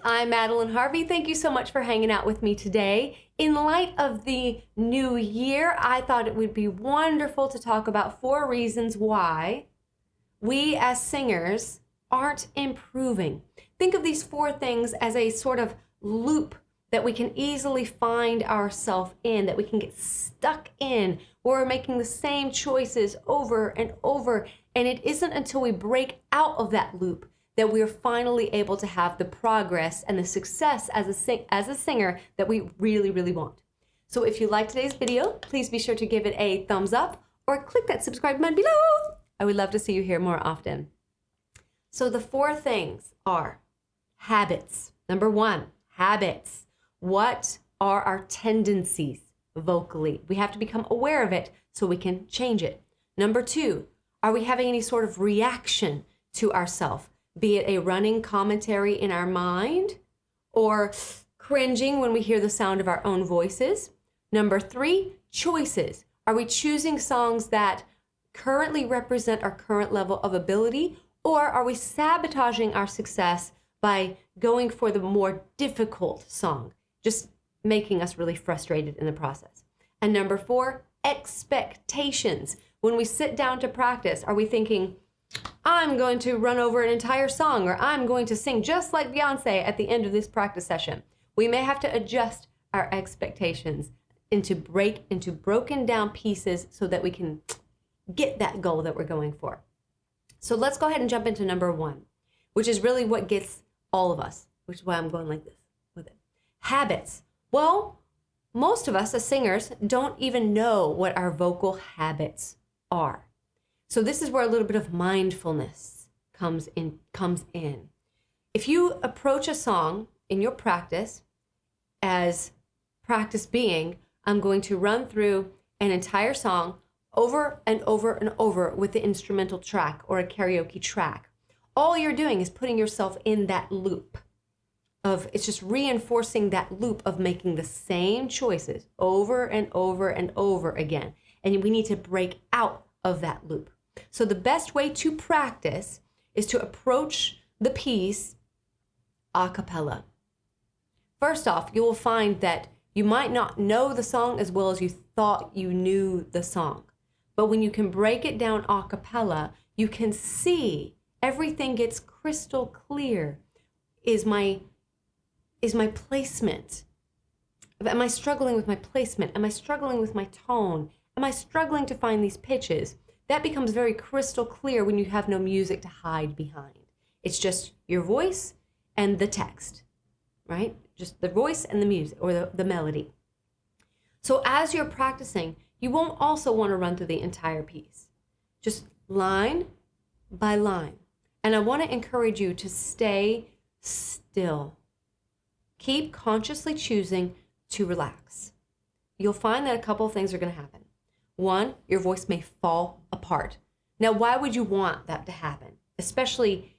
I'm Madeline Harvey. Thank you so much for hanging out with me today. In light of the new year, I thought it would be wonderful to talk about 4 reasons why we as singers aren't improving. Think of these 4 things as a sort of loop that we can easily find ourselves in, that we can get stuck in, where we're making the same choices over and over. And it isn't until we break out of that loop that we're finally able to have the progress and the success as a singer that we really, really want. So if you like today's video, please be sure to give it a thumbs up or click that subscribe button below. I would love to see you here more often. So the 4 things are habits. Number 1, habits. What are our tendencies vocally? We have to become aware of it so we can change it. Number 2, are we having any sort of reaction to ourselves? Be it a running commentary in our mind or cringing when we hear the sound of our own voices. Number 3, choices. Are we choosing songs that currently represent our current level of ability, or are we sabotaging our success by going for the more difficult song, just making us really frustrated in the process? And number 4, expectations. When we sit down to practice, are we thinking, I'm going to run over an entire song, or I'm going to sing just like Beyonce at the end of this practice session? We may have to adjust our expectations into broken down pieces so that we can get that goal that we're going for. So let's go ahead and jump into number 1, which is really what gets all of us, which is why I'm going like this with it. Habits. Well, most of us as singers don't even know what our vocal habits are. So this is where a little bit of mindfulness comes in. If you approach a song in your practice as practice being, I'm going to run through an entire song over and over and over with the instrumental track or a karaoke track. All you're doing is putting yourself in that loop of, it's just reinforcing that loop of making the same choices over and over and over again. And we need to break out of that loop. So the best way to practice is to approach the piece a cappella. First off, you will find that you might not know the song as well as you thought you knew the song. But when you can break it down a cappella, you can see everything gets crystal clear. Is my placement? Am I struggling with my placement? Am I struggling with my tone? Am I struggling to find these pitches? That becomes very crystal clear when you have no music to hide behind. It's just your voice and the text, right? Just the voice and the music or the melody. So as you're practicing, you won't also want to run through the entire piece, just line by line. And I want to encourage you to stay still. Keep consciously choosing to relax. You'll find that a couple of things are going to happen. 1, your voice may fall apart. Now, why would you want that to happen? Especially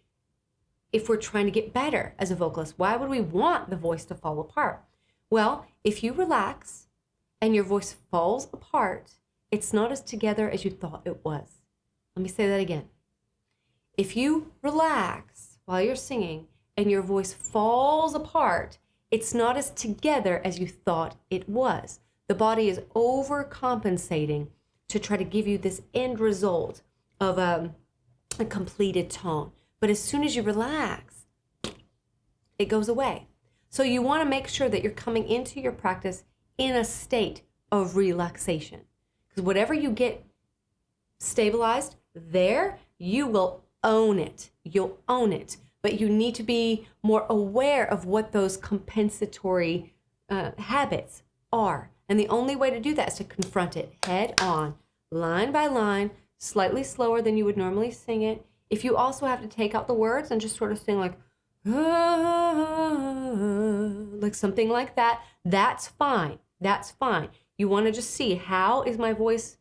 if we're trying to get better as a vocalist. Why would we want the voice to fall apart? Well, if you relax and your voice falls apart, it's not as together as you thought it was. Let me say that again. If you relax while you're singing and your voice falls apart, it's not as together as you thought it was. The body is overcompensating to try to give you this end result of a completed tone. But as soon as you relax, it goes away. So you want to make sure that you're coming into your practice in a state of relaxation. Because whatever you get stabilized there, you will own it. You'll own it. But you need to be more aware of what those compensatory habits are. And the only way to do that is to confront it head on, line by line, slightly slower than you would normally sing it. If you also have to take out the words and just sort of sing like something like that, that's fine. That's fine. You want to just see how is my voice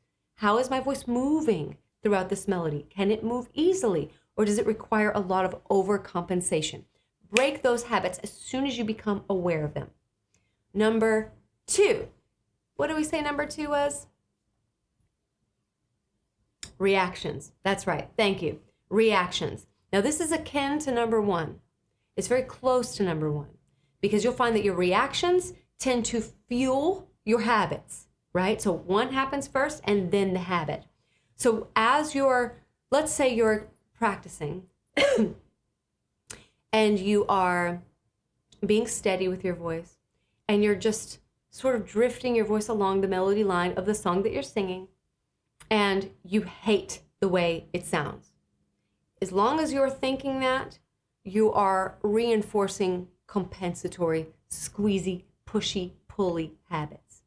moving throughout this melody? Can it move easily, or does it require a lot of overcompensation? Break those habits as soon as you become aware of them. Number 2. What do we say number 2 was? Reactions. That's right. Thank you. Reactions. Now this is akin to number 1. It's very close to number one because you'll find that your reactions tend to fuel your habits, right? So one happens first and then the habit. So as let's say you're practicing and you are being steady with your voice and you're just sort of drifting your voice along the melody line of the song that you're singing and you hate the way it sounds. As long as you're thinking that, you are reinforcing compensatory, squeezy, pushy, pulley habits.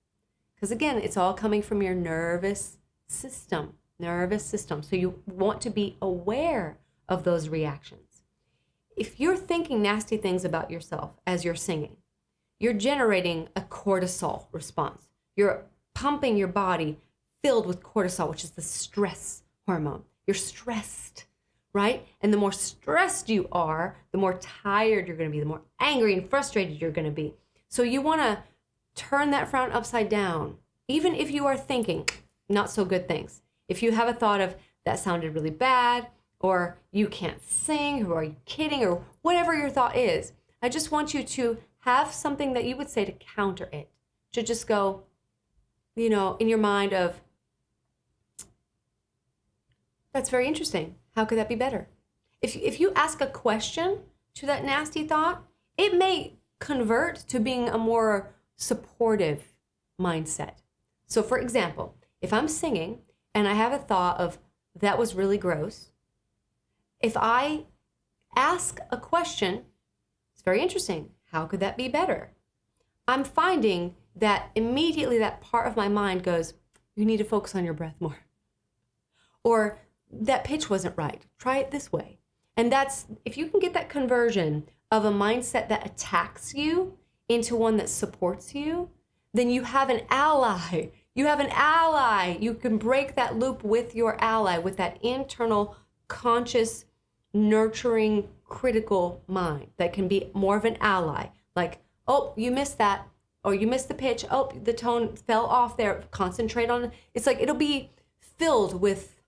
Because again, it's all coming from your nervous system. So you want to be aware of those reactions. If you're thinking nasty things about yourself as you're singing, you're generating a cortisol response. You're pumping your body filled with cortisol, which is the stress hormone. You're stressed, right? And the more stressed you are, the more tired you're going to be, the more angry and frustrated you're going to be. So you want to turn that frown upside down, even if you are thinking not so good things. If you have a thought of that sounded really bad, or you can't sing, or are you kidding, or whatever your thought is, I just want you to have something that you would say to counter it. To just go, in your mind of, that's very interesting. How could that be better? If you ask a question to that nasty thought, it may convert to being a more supportive mindset. So for example, if I'm singing and I have a thought of, that was really gross, if I ask a question, it's very interesting. How could that be better? I'm finding that immediately that part of my mind goes, you need to focus on your breath more. Or that pitch wasn't right. Try it this way. And if you can get that conversion of a mindset that attacks you into one that supports you, then you have an ally. You have an ally. You can break that loop with your ally, with that internal, conscious, nurturing, critical mind that can be more of an ally. Like, oh, you missed that, or you missed the pitch. Oh, the tone fell off there. Concentrate on it. It's like it'll be filled with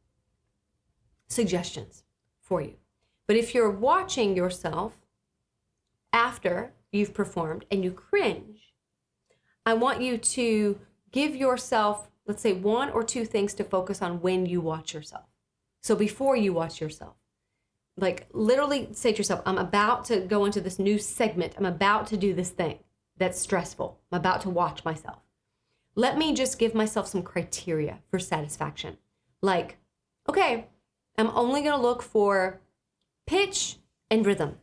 suggestions for you. But if you're watching yourself after you've performed and you cringe, I want you to give yourself, let's say, one or two things to focus on when you watch yourself. So before you watch yourself, like literally say to yourself, I'm about to go into this new segment. I'm about to do this thing that's stressful. I'm about to watch myself. Let me just give myself some criteria for satisfaction. Like, okay, I'm only going to look for pitch and rhythm.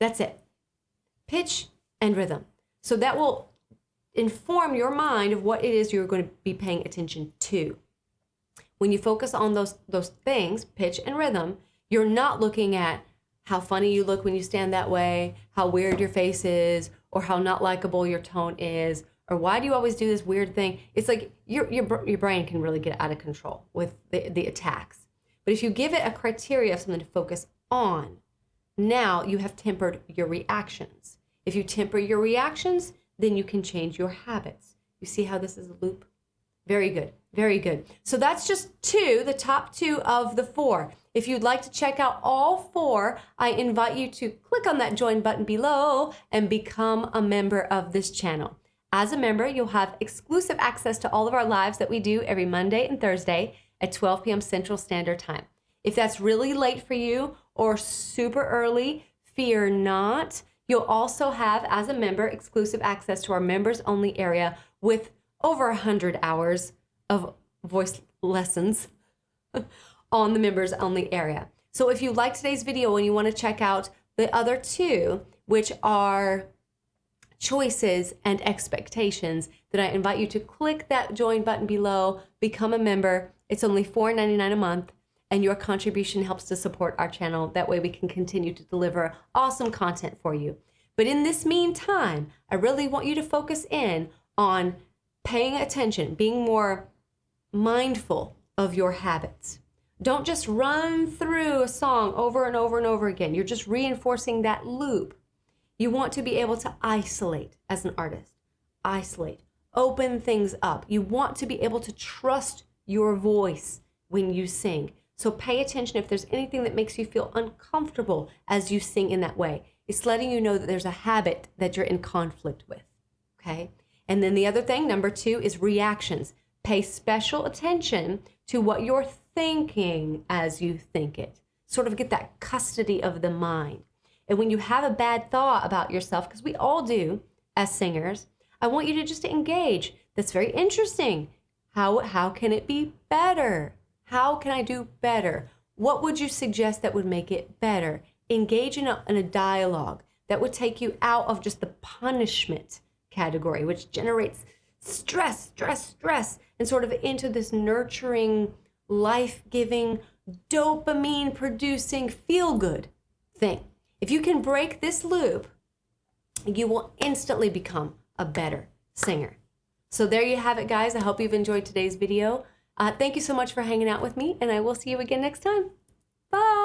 That's it. Pitch and rhythm. So that will inform your mind of what it is you're going to be paying attention to. When you focus on those things, pitch and rhythm, you're not looking at how funny you look when you stand that way, how weird your face is, or how not likable your tone is, or why do you always do this weird thing? It's like your brain can really get out of control with the attacks. But if you give it a criteria of something to focus on, now you have tempered your reactions. If you temper your reactions, then you can change your habits. You see how this is a loop? Very good. Very good. So that's just the top two of the 4. If you'd like to check out all 4, I invite you to click on that join button below and become a member of this channel. As a member, you'll have exclusive access to all of our lives that we do every Monday and Thursday at 12 p.m. Central Standard Time. If that's really late for you or super early, fear not. You'll also have, as a member, exclusive access to our members only area with over 100 hours of voice lessons on the members only area. So if you like today's video and you want to check out the other 2, which are choices and expectations, then I invite you to click that join button below, become a member. It's only $4.99 a month, and your contribution helps to support our channel. That way we can continue to deliver awesome content for you. But in this meantime, I really want you to focus in on paying attention, being more mindful of your habits. Don't just run through a song over and over and over again. You're just reinforcing that loop. You want to be able to isolate as an artist. Isolate. Open things up. You want to be able to trust your voice when you sing. So pay attention if there's anything that makes you feel uncomfortable as you sing in that way. It's letting you know that there's a habit that you're in conflict with, okay? And then the other thing, number 2, is reactions. Pay special attention to what you're thinking as you think it. Sort of get that custody of the mind. And when you have a bad thought about yourself, because we all do as singers, I want you to just engage. That's very interesting. How can it be better? How can I do better? What would you suggest that would make it better? Engage in a dialogue that would take you out of just the punishment category, which generates stress, and sort of into this nurturing, life-giving, dopamine-producing, feel-good thing. If you can break this loop, you will instantly become a better singer. So there you have it, guys. I hope you've enjoyed today's video. Thank you so much for hanging out with me, and I will see you again next time. Bye.